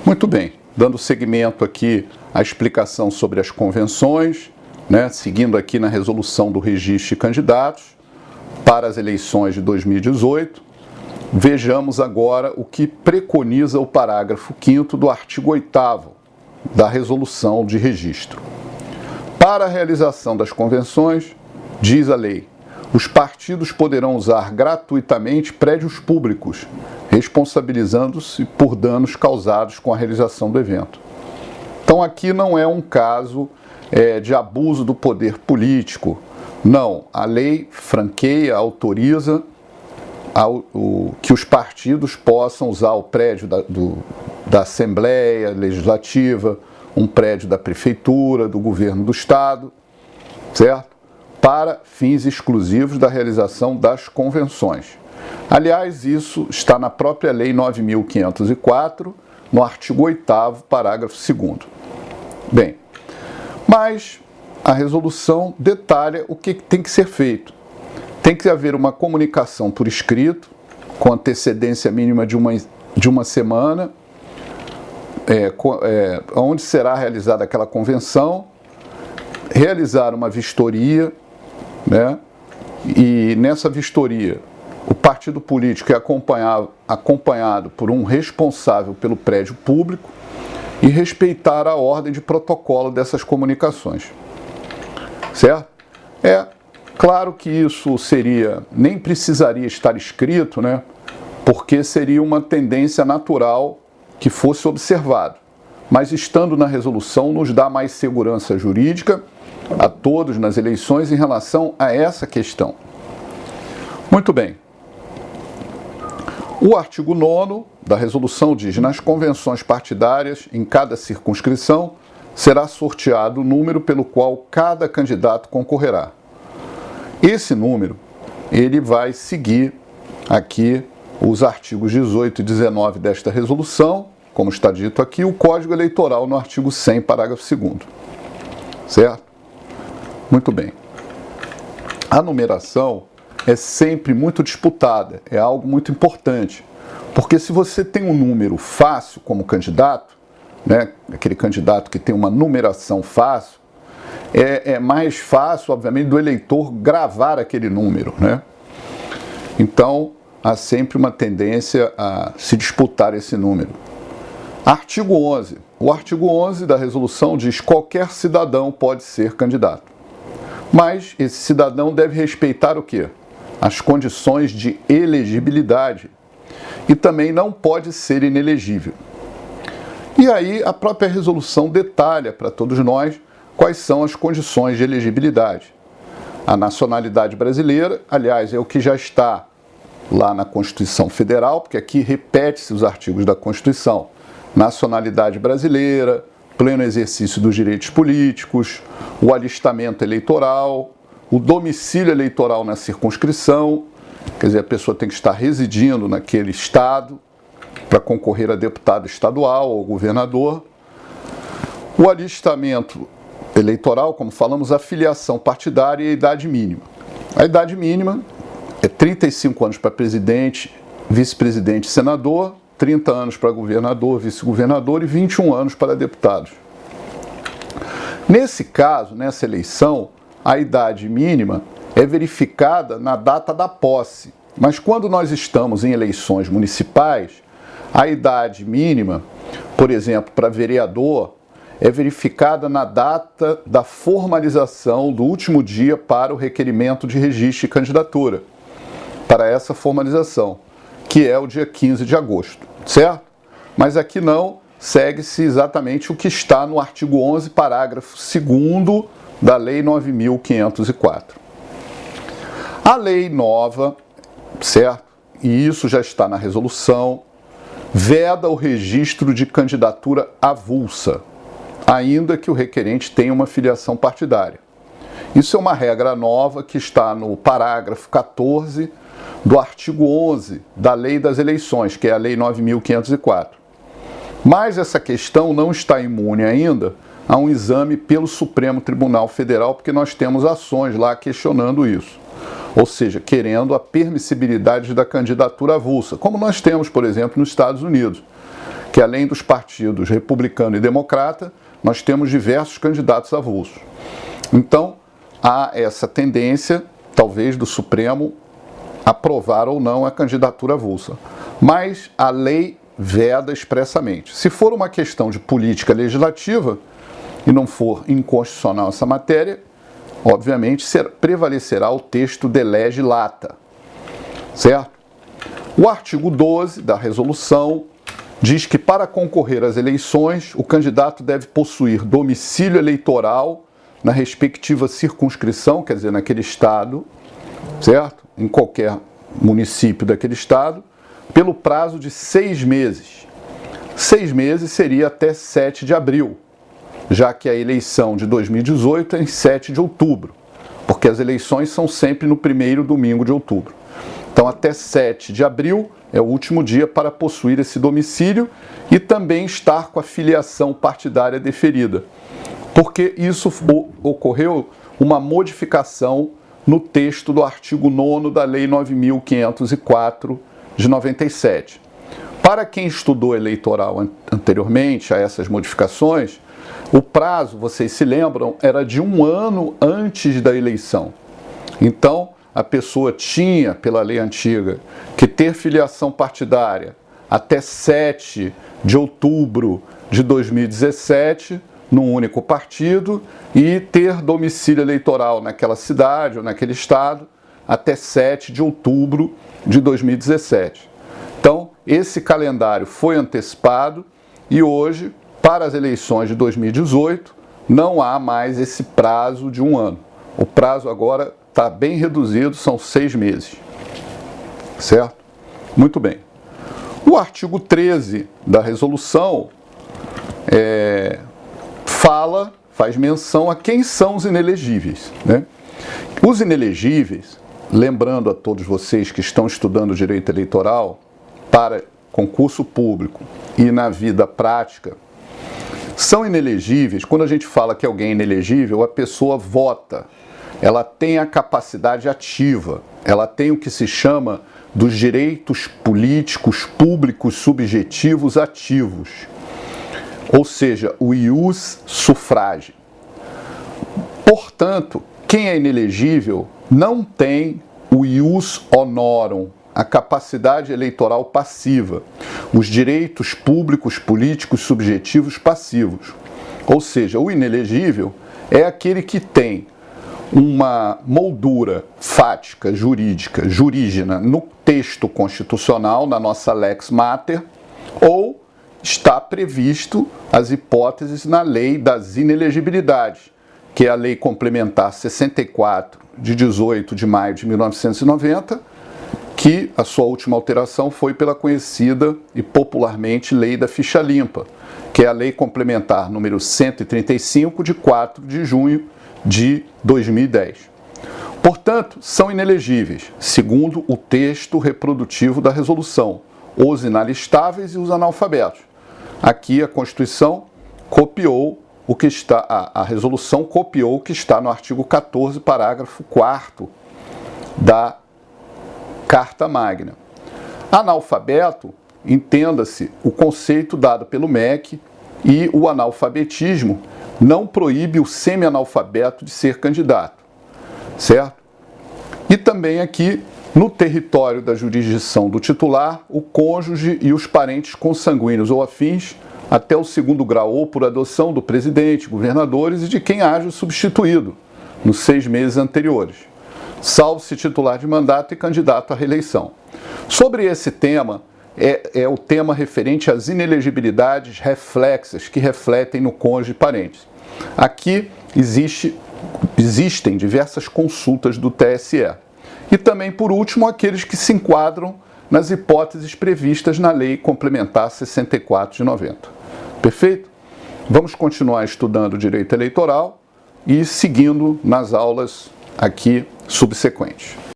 Muito bem, dando seguimento aqui à explicação sobre as convenções, seguindo aqui na resolução do registro de candidatos para as eleições de 2018, vejamos agora o que preconiza o parágrafo 5º do artigo 8º da resolução de registro. Para a realização das convenções, diz a lei, os partidos poderão usar gratuitamente prédios públicos, responsabilizando-se por danos causados com a realização do evento. Então aqui não é um caso de abuso do poder político, não. A lei franqueia, autoriza que os partidos possam usar o prédio da Assembleia Legislativa, um prédio da Prefeitura, do Governo do Estado, certo? Para fins exclusivos da realização das convenções. Aliás, isso está na própria Lei 9.504, no artigo 8º, parágrafo 2º. Bem, mas a resolução detalha o que tem que ser feito. Tem que haver uma comunicação por escrito, com antecedência mínima de uma semana, onde será realizada aquela convenção, realizar uma vistoria, e nessa vistoria o partido político é acompanhado por um responsável pelo prédio público e respeitar a ordem de protocolo dessas comunicações, certo? Claro que isso nem precisaria estar escrito, porque seria uma tendência natural que fosse observado, mas estando na resolução nos dá mais segurança jurídica a todos nas eleições em relação a essa questão. Muito bem. O artigo 9º da resolução diz: nas convenções partidárias, em cada circunscrição, será sorteado o número pelo qual cada candidato concorrerá. Esse número, ele vai seguir aqui os artigos 18 e 19 desta resolução, como está dito aqui, o Código Eleitoral no artigo 100, parágrafo 2º. Certo? Muito bem. A numeração é sempre muito disputada, é algo muito importante, porque se você tem um número fácil como candidato, aquele candidato que tem uma numeração fácil, é mais fácil, obviamente, do eleitor gravar aquele número, Então, há sempre uma tendência a se disputar esse número. Artigo 11. O artigo 11 da resolução diz que qualquer cidadão pode ser candidato. Mas esse cidadão deve respeitar o quê? As condições de elegibilidade e também não pode ser inelegível. E aí a própria resolução detalha para todos nós quais são as condições de elegibilidade. A nacionalidade brasileira, aliás, é o que já está lá na Constituição Federal, porque aqui repete-se os artigos da Constituição. Nacionalidade brasileira, pleno exercício dos direitos políticos, o alistamento eleitoral, o domicílio eleitoral na circunscrição, quer dizer, a pessoa tem que estar residindo naquele estado para concorrer a deputado estadual ou governador, o alistamento eleitoral, como falamos, a filiação partidária e a idade mínima. A idade mínima é 35 anos para presidente, vice-presidente e senador, 30 anos para governador, vice-governador e 21 anos para deputados. Nesse caso, nessa eleição, a idade mínima é verificada na data da posse. Mas quando nós estamos em eleições municipais, a idade mínima, por exemplo, para vereador, é verificada na data da formalização do último dia para o requerimento de registro de candidatura, para essa formalização, que é o dia 15 de agosto, certo? Mas aqui não, segue-se exatamente o que está no artigo 11, parágrafo 2º da Lei 9.504. A lei nova, certo? E isso já está na resolução, veda o registro de candidatura avulsa, ainda que o requerente tenha uma filiação partidária. Isso é uma regra nova que está no parágrafo 14 do artigo 11 da Lei das Eleições, que é a Lei 9.504. Mas essa questão não está imune ainda a um exame pelo Supremo Tribunal Federal, porque nós temos ações lá questionando isso. Ou seja, querendo a permissibilidade da candidatura avulsa, como nós temos, por exemplo, nos Estados Unidos, que além dos partidos republicano e democrata, nós temos diversos candidatos avulsos. Então, há essa tendência, talvez, do Supremo aprovar ou não a candidatura avulsa. Mas a lei veda expressamente. Se for uma questão de política legislativa e não for inconstitucional essa matéria, obviamente prevalecerá o texto de lege lata, certo? O artigo 12 da resolução diz que para concorrer às eleições, o candidato deve possuir domicílio eleitoral na respectiva circunscrição, quer dizer, naquele estado, certo? Em qualquer município daquele estado, pelo prazo de 6 meses. 6 meses seria até 7 de abril, já que a eleição de 2018 é em 7 de outubro, porque as eleições são sempre no primeiro domingo de outubro. Então, até 7 de abril é o último dia para possuir esse domicílio e também estar com a filiação partidária deferida, porque isso ocorreu uma modificação no texto do artigo 9º da Lei 9.504 de 97. Para quem estudou eleitoral anteriormente a essas modificações, o prazo, vocês se lembram, era de 1 ano antes da eleição. Então, a pessoa tinha, pela lei antiga, que ter filiação partidária até 7 de outubro de 2017, num único partido, e ter domicílio eleitoral naquela cidade ou naquele estado até 7 de outubro de 2017. Então, esse calendário foi antecipado e hoje, para as eleições de 2018, não há mais esse prazo de 1 ano. O prazo agora está bem reduzido, são 6 meses. Certo? Muito bem. O artigo 13 da resolução faz menção a quem são os inelegíveis, né? Os inelegíveis, lembrando a todos vocês que estão estudando direito eleitoral para concurso público e na vida prática, são inelegíveis quando a gente fala que alguém é inelegível, a pessoa vota, ela tem a capacidade ativa, ela tem o que se chama dos direitos políticos públicos subjetivos ativos, ou seja, o ius suffragi. Portanto, quem é inelegível não tem o ius honorum, a capacidade eleitoral passiva, os direitos públicos políticos subjetivos passivos. Ou seja, o inelegível é aquele que tem uma moldura fática, jurídica, jurígena no texto constitucional, na nossa lex mater, ou está previsto as hipóteses na lei das inelegibilidades, que é a Lei Complementar 64, de 18 de maio de 1990, que a sua última alteração foi pela conhecida e popularmente Lei da Ficha Limpa, que é a Lei Complementar número 135, de 4 de junho de 2010. Portanto, são inelegíveis, segundo o texto reprodutivo da resolução, os inalistáveis e os analfabetos. Aqui a Constituição copiou o que está, a resolução copiou o que está no artigo 14, parágrafo 4º da Carta Magna. Analfabeto, entenda-se o conceito dado pelo MEC, e o analfabetismo não proíbe o semi-analfabeto de ser candidato, certo? E também aqui, no território da jurisdição do titular, o cônjuge e os parentes consanguíneos ou afins, até o 2º grau ou por adoção do presidente, governadores e de quem haja substituído nos 6 meses anteriores, salvo se titular de mandato e candidato à reeleição. Sobre esse tema, é o tema referente às inelegibilidades reflexas que refletem no cônjuge e parentes. Aqui existem diversas consultas do TSE. E também, por último, aqueles que se enquadram nas hipóteses previstas na Lei Complementar 64 de 90. Perfeito? Vamos continuar estudando direito eleitoral e seguindo nas aulas aqui subsequentes.